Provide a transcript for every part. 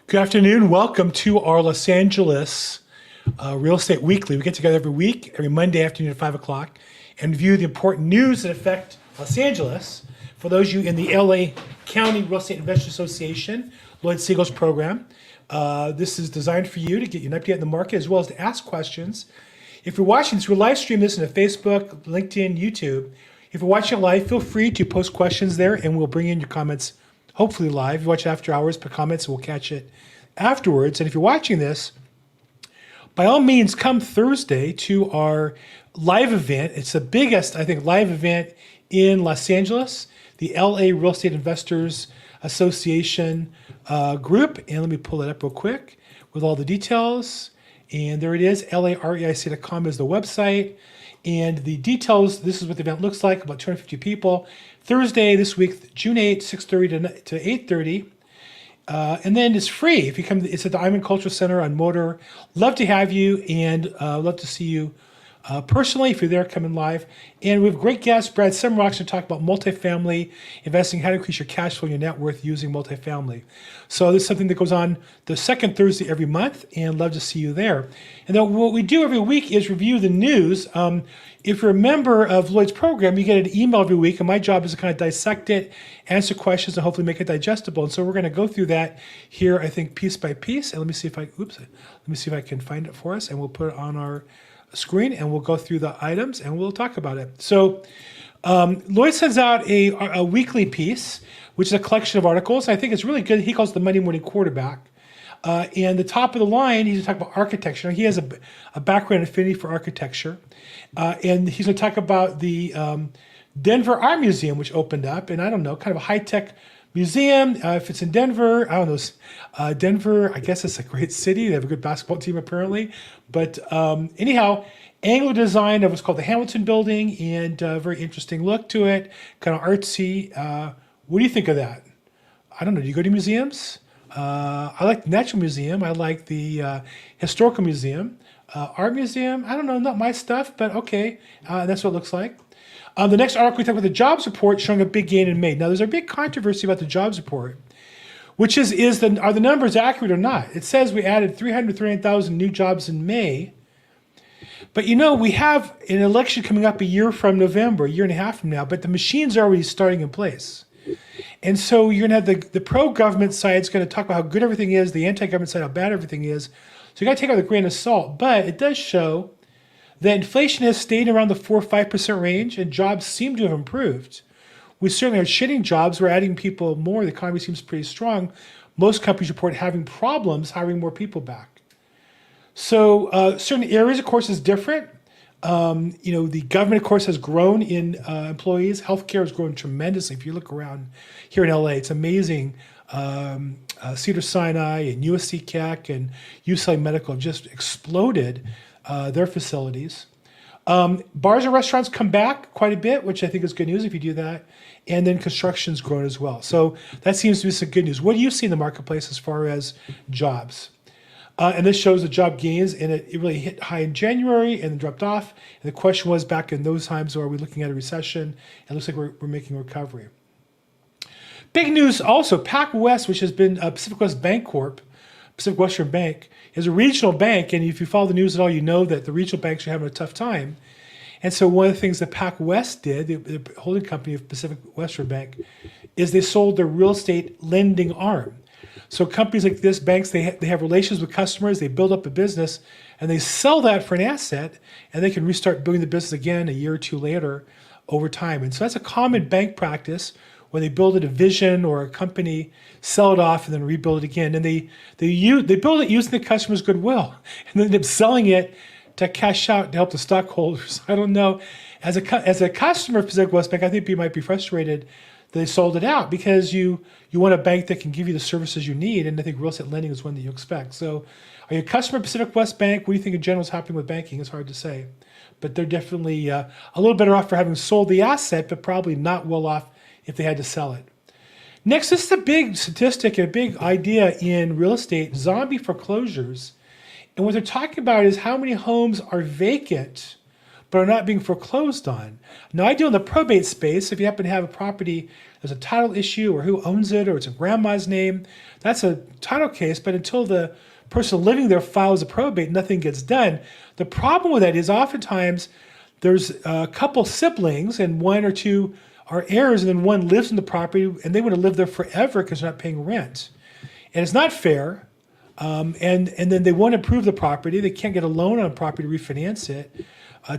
Good afternoon. Welcome to our Los Angeles Real Estate Weekly. We get together every week, every Monday afternoon at 5 o'clock, and review the important news that affect Los Angeles. For those of you in the LA County Real Estate Investors Association, Lloyd Siegel's program, this is designed for you to get you an update on the market as well as to ask questions. If you're watching this, we're live stream this on Facebook, LinkedIn, YouTube. If you're watching live, feel free to post questions there and we'll bring in your comments hopefully live. If you watch after hours, put comments, we'll catch it afterwards. And if you're watching this, by all means, come Thursday to our live event. It's the biggest, I think, live event in Los Angeles, the LA Real Estate Investors Association group. And let me pull it up real quick with all the details. And there it is, LAREIC.com is the website. And the details, this is what the event looks like, about 250 people. Thursday this week, June 8th, 6:30 to 8:30. And then it's free. If you come, it's at the Iman Cultural Center on Motor. Love to have you and love to see you personally. If you're there, come in live. And we have great guests. Brad Semrock's going to talk about multifamily investing, how to increase your cash flow and your net worth using multifamily. So this is something that goes on the second Thursday every month, and love to see you there. And then what we do every week is review the news. If you're a member of Lloyd's program, you get an email every week, and my job is to kind of dissect it, answer questions, and hopefully make it digestible. And so we're going to go through that here, I think, piece by piece. And let me see if I can find it for us, and we'll put it on our screen, and we'll go through the items, and we'll talk about it. So Lloyd sends out a weekly piece, which is a collection of articles. I think it's really good. He calls it the Monday Morning Quarterback. And the top of the line, he's going to talk about architecture. He has a background affinity for architecture. And he's going to talk about the Denver Art Museum, which opened up. And I don't know, kind of a high-tech museum. If it's in Denver, I don't know. Denver, I guess it's a great city. They have a good basketball team, apparently. But anyhow, angular design of what's called the Hamilton Building, and a very interesting look to it, kind of artsy. What do you think of that? I don't know. Do you go to museums? I like the Natural Museum. I like the Historical Museum. Art Museum, I don't know, not my stuff, but okay. That's what it looks like. The next article, we talk about the jobs report showing a big gain in May. Now, there's a big controversy about the jobs report, which are the numbers accurate or not? It says we added 339,000 new jobs in May. But you know, we have an election coming up a year from November, a year and a half from now, but the machine's already starting in place. And so you're going to have the pro-government side is going to talk about how good everything is, the anti-government side, how bad everything is. So you got to take it with a grain of salt. But it does show that inflation has stayed around the 4 or 5% range, and jobs seem to have improved. We certainly are shedding jobs. We're adding people more. The economy seems pretty strong. Most companies report having problems hiring more people back. So certain areas, of course, is different. The government, of course, has grown in employees. Healthcare has grown tremendously. If you look around here in LA, it's amazing. Cedars-Sinai and USC Keck and UCLA Medical have just exploded their facilities. Bars and restaurants come back quite a bit, which I think is good news if you do that. And then construction's grown as well. So that seems to be some good news. What do you see in the marketplace as far as jobs? And this shows the job gains, and it really hit high in January and then dropped off. And the question was, back in those times, are we looking at a recession? It looks like we're making a recovery. Big news also, PacWest, which has been Pacific West Bank Corp, Pacific Western Bank, is a regional bank. And if you follow the news at all, you know that the regional banks are having a tough time. And so one of the things that PacWest did, the holding company of Pacific Western Bank, is they sold their real estate lending arm. So companies like this, banks, they have relations with customers, they build up a business, and they sell that for an asset, and they can restart building the business again a year or two later over time. And so that's a common bank practice when they build a division or a company, sell it off, and then rebuild it again. And they build it using the customer's goodwill, and then end up selling it to cash out to help the stockholders. I don't know. As a customer of Pacific West Bank, I think you might be frustrated they sold it out because you want a bank that can give you the services you need, and I think real estate lending is one that you expect. So are you a customer of Pacific West Bank? What do you think in general is happening with banking? It's hard to say. But they're definitely a little better off for having sold the asset, but probably not well off if they had to sell it. Next, this is a big statistic and a big idea in real estate, zombie foreclosures. And what they're talking about is how many homes are vacant, but but are not being foreclosed on. Now, I deal in the probate space. If you happen to have a property, there's a title issue or who owns it, or it's a grandma's name, that's a title case. But until the person living there files a probate, nothing gets done. The problem with that is oftentimes there's a couple siblings and one or two are heirs, and then one lives in the property and they want to live there forever because they're not paying rent. And it's not fair. And then they want to improve the property. They can't get a loan on a property to refinance it,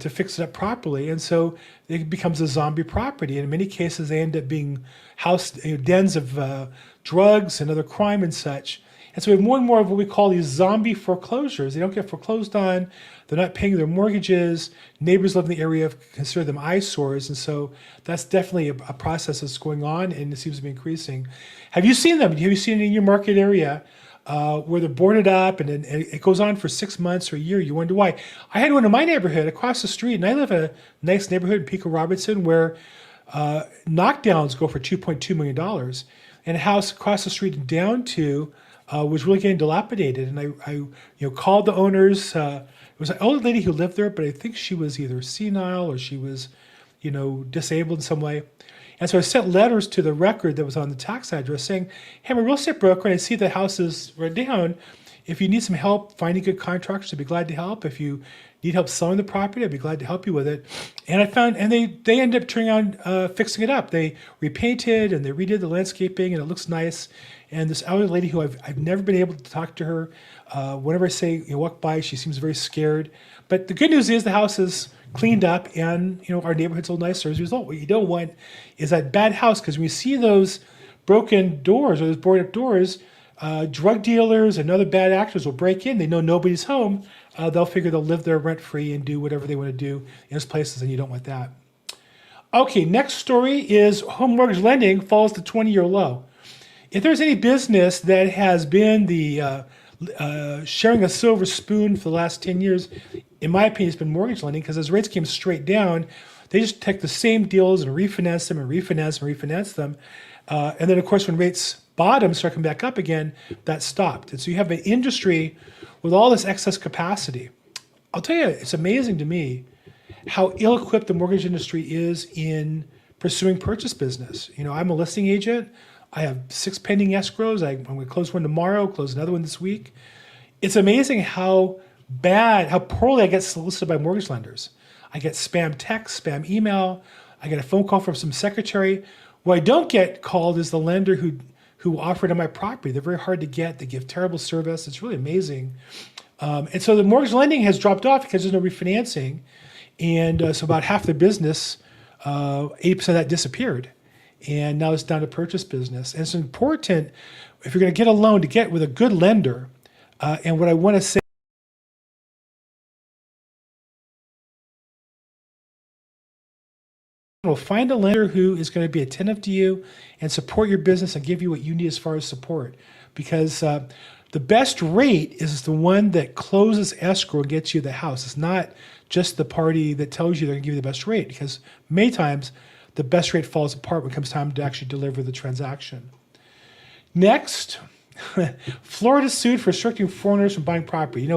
to fix it up properly. And so it becomes a zombie property. And in many cases, they end up being dens of drugs and other crime and such. And so we have more and more of what we call these zombie foreclosures. They don't get foreclosed on. They're not paying their mortgages. Neighbors live in the area consider them eyesores. And so that's definitely a process that's going on, and it seems to be increasing. Have you seen them? Have you seen it in your market area where they're boarded up and it goes on for 6 months or a year? You wonder why. I had one in my neighborhood across the street, and I live in a nice neighborhood in Pico Robertson where knockdowns go for $2.2 million. And a house across the street in Down 2 was really getting dilapidated. And I called the owners. It was an older lady who lived there, but I think she was either senile or she was, disabled in some way. And so I sent letters to the record that was on the tax address saying, hey, I'm a real estate broker, and I see the house is run down. If you need some help finding good contractors, I'd be glad to help. If you need help selling the property, I'd be glad to help you with it. And I found, and they ended up turning on fixing it up. They repainted and they redid the landscaping, and it looks nice. And this elderly lady who I've never been able to talk to her. Whenever I say walk by, she seems very scared. But the good news is the house is cleaned up, and our neighborhood's a little nicer as a result. What you don't want is that bad house, because when you see those broken doors or those boarded up doors, drug dealers and other bad actors will break in. They know nobody's home. They'll figure they'll live there rent-free and do whatever they want to do in those places, and you don't want that. Okay, next story is home mortgage lending falls to 20-year low. If there's any business that has been the sharing a silver spoon for the last 10 years, in my opinion, it's been mortgage lending, because as rates came straight down, they just take the same deals and refinance them and refinance and refinance them. And then, of course, when rates bottom start coming back up again, that stopped. And so you have an industry with all this excess capacity. I'll tell you, it's amazing to me how ill-equipped the mortgage industry is in pursuing purchase business. I'm a listing agent. I have 6 pending escrows. I'm going to close one tomorrow, close another one this week. It's amazing how poorly I get solicited by mortgage lenders. I get spam text, spam email. I get a phone call from some secretary. What I don't get called is the lender who offered on my property. They're very hard to get. They give terrible service. It's really amazing. And so the mortgage lending has dropped off because there's no refinancing. And so about half the business, 80% of that disappeared. And now it's down to purchase business. And it's important, if you're going to get a loan, to get with a good lender. And what I want to say, find a lender who is going to be attentive to you and support your business and give you what you need as far as support. Because the best rate is the one that closes escrow and gets you the house. It's not just the party that tells you they're going to give you the best rate, because many times the best rate falls apart when it comes time to actually deliver the transaction. Next, Florida sued for restricting foreigners from buying property.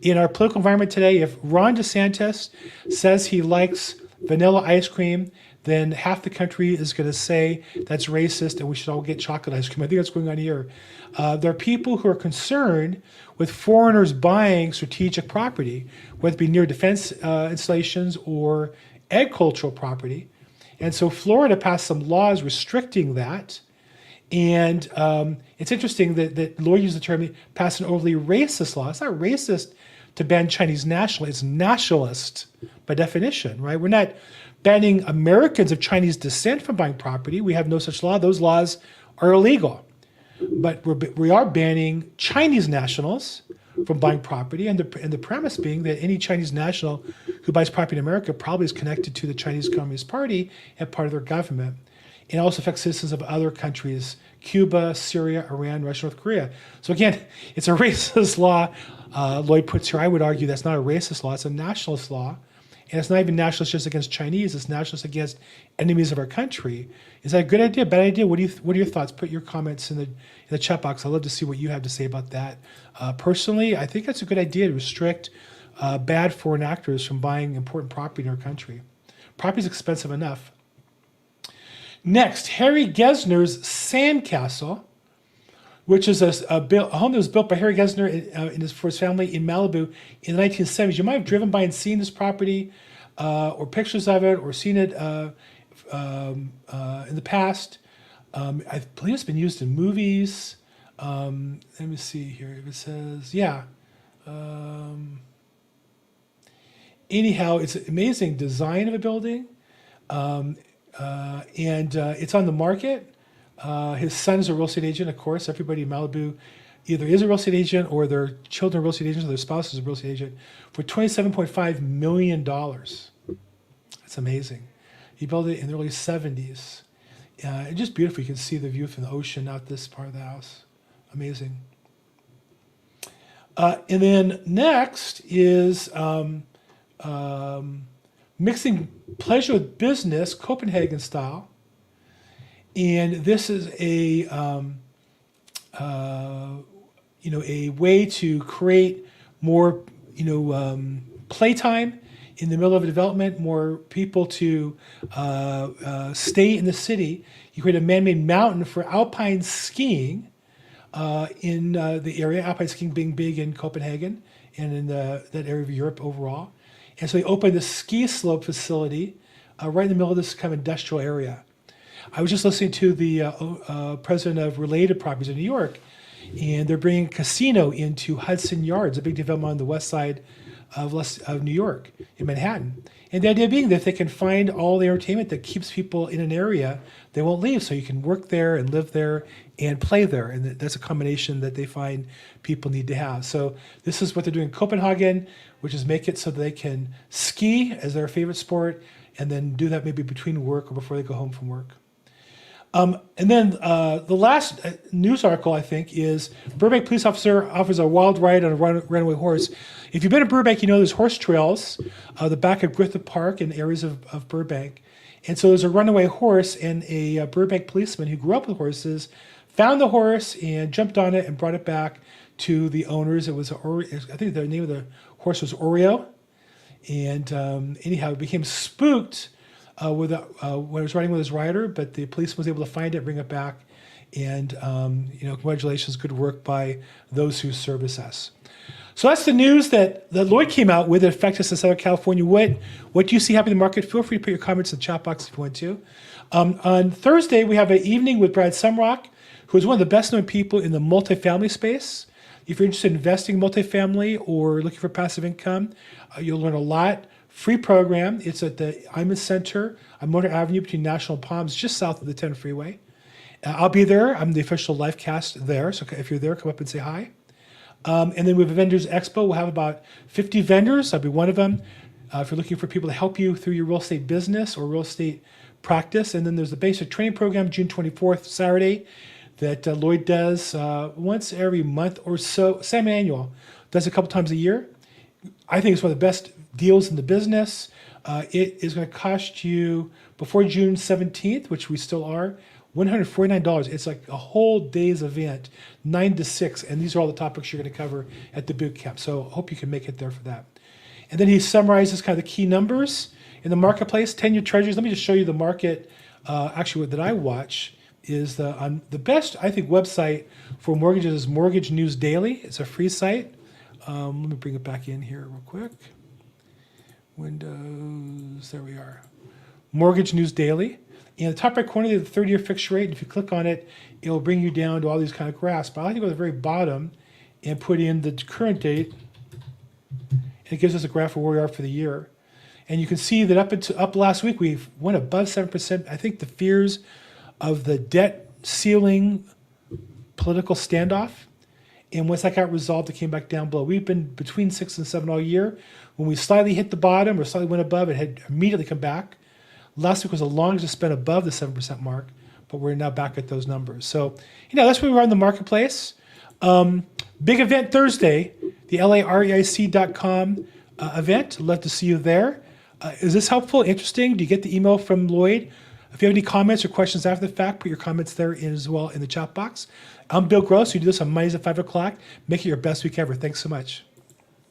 In our political environment today, if Ron DeSantis says he likes vanilla ice cream, then half the country is going to say that's racist and we should all get chocolate ice cream. I think that's going on here. There are people who are concerned with foreigners buying strategic property, whether it be near defense installations or agricultural property. And so Florida passed some laws restricting that. And it's interesting that lawyers use the term pass an overly racist law. It's not racist to ban Chinese national. It's nationalist by definition, right? We're not banning Americans of Chinese descent from buying property. We have no such law. Those laws are illegal. But we are banning Chinese nationals from buying property, and the premise being that any Chinese national who buys property in America probably is connected to the Chinese Communist Party and part of their government. It also affects citizens of other countries, Cuba, Syria, Iran, Russia, North Korea. So again, it's a racist law. Lloyd puts here, I would argue that's not a racist law, it's a nationalist law. And it's not even nationalist just against Chinese, it's nationalist against enemies of our country. Is that a good idea, bad idea? What are your thoughts? Put your comments in the chat box. I'd love to see what you have to say about that. Personally, I think that's a good idea to restrict bad foreign actors from buying important property in our country. Property is expensive enough. Next, Harry Gesner's Sandcastle, which is a home that was built by Harry Gesner for his family in Malibu in the 1970s. You might have driven by and seen this property or pictures of it or seen it in the past. I believe it's been used in movies. Let me see here. If it says, yeah. Anyhow, it's an amazing design of a building. And it's on the market. His son is a real estate agent, of course. Everybody in Malibu either is a real estate agent or their children are real estate agents or their spouse is a real estate agent for $27.5 million. That's amazing. He built it in the early 70s. It's just beautiful. You can see the view from the ocean out this part of the house. Amazing. And then next is mixing pleasure with business, Copenhagen style. And this is a way to create more, playtime in the middle of a development, more people to stay in the city. You create a man-made mountain for alpine skiing in the area, alpine skiing being big in Copenhagen and in that area of Europe overall. And so they opened the ski slope facility right in the middle of this kind of industrial area. I was just listening to the president of Related Properties in New York, and they're bringing a casino into Hudson Yards, a big development on the west side of New York, in Manhattan. And the idea being that if they can find all the entertainment that keeps people in an area, they won't leave. So you can work there and live there and play there. And that's a combination that they find people need to have. So this is what they're doing in Copenhagen, which is make it so that they can ski as their favorite sport and then do that maybe between work or before they go home from work. And then the last news article, I think, is Burbank police officer offers a wild ride on a runaway horse. If you've been to Burbank, you know there's horse trails, the back of Griffith Park and areas of Burbank. And so there's a runaway horse, and a Burbank policeman who grew up with horses found the horse and jumped on it and brought it back to the owners. It was, I think the name of the horse was Oreo. And anyhow, it became spooked when he was riding with his rider, but the police was able to find it, bring it back, and congratulations, good work by those who service us. So that's the news that Lloyd came out with that affects us in Southern California. What do you see happening in the market? Feel free to put your comments in the chat box if you want to. On Thursday, we have an evening with Brad Sumrock, who is one of the best-known people in the multifamily space. If you're interested in investing in multifamily or looking for passive income, you'll learn a lot. Free program. It's at the Iman Center on Motor Avenue between National and Palms, just south of the 10 freeway. I'll be there. I'm the official live cast there. So if you're there, come up and say hi. And then we have a Vendors Expo. We'll have about 50 vendors. I'll be one of them. If you're looking for people to help you through your real estate business or real estate practice. And then there's the basic training program, June 24th, Saturday, that Lloyd does once every month or so, semi-annual. Does a couple times a year. I think it's one of the best deals in the business. It is going to cost you, before June 17th, which we still are, $149. It's like a whole day's event, 9 to 6, and these are all the topics you're going to cover at the boot camp. So I hope you can make it there for that. And then he summarizes kind of the key numbers in the marketplace, 10-year treasuries. Let me just show you the market. Actually, that I watch is on the best, I think, website for mortgages is Mortgage News Daily. It's a free site. Let me bring it back in here real quick. Windows, there we are. Mortgage News Daily. In the top right corner, there's the 30-year fixed rate. And if you click on it, it'll bring you down to all these kind of graphs. But I like to go to the very bottom and put in the current date. And it gives us a graph of where we are for the year. And you can see that up last week, we went above 7%. I think the fears of the debt ceiling political standoff. And once that got resolved, it came back down below. We've been between 6 and 7 all year. When we slightly hit the bottom or slightly went above, it had immediately come back. Last week was the longest it's been above the 7% mark, but we're now back at those numbers. So, that's where we are in the marketplace. Big event Thursday, the LAREIC.com event. Love to see you there. Is this helpful, interesting? Do you get the email from Lloyd? If you have any comments or questions after the fact, put your comments there as well in the chat box. I'm Bill Gross. We do this on Mondays at 5 o'clock. Make it your best week ever. Thanks so much.